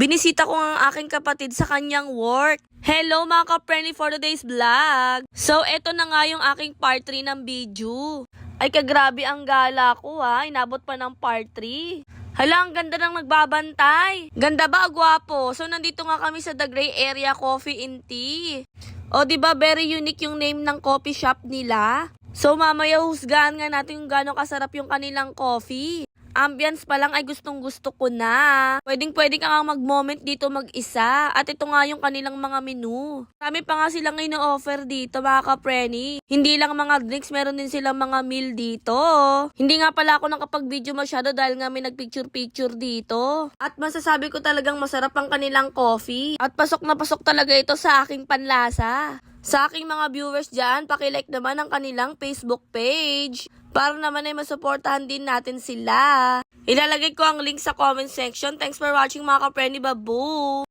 Binisita ko ang aking kapatid sa kanyang work. Hello mga ka-friendly for today's vlog. So eto na nga yung aking part 3 ng video. Ay kagrabe ang gala ko ha, inabot pa ng part 3. Hala, ang ganda ng nagbabantay. Ganda ba, gwapo? So nandito nga kami sa The Gray Area Coffee and Tea. O diba very unique yung name ng coffee shop nila? So mamaya husgahan nga natin kung gaano kasarap yung kanilang coffee. Ambience pa lang ay gustong gusto ko na. Pwedeng ka nga mag-moment dito mag-isa. At ito nga yung kanilang mga menu. Dami pa nga silang ino-offer dito mga ka-preni. Hindi lang mga drinks, meron din silang mga meal dito. Hindi nga pala ako nakapag-video masyado dahil nga may nag-picture-picture dito. At masasabi ko talagang masarap ang kanilang coffee. At pasok na pasok talaga ito sa aking panlasa. Sa aking mga viewers dyan, pakilike naman ang kanilang Facebook page. Para naman ay masuportahan din natin sila. Ilalagay ko ang link sa comment section. Thanks for watching mga ka-friendly, babu!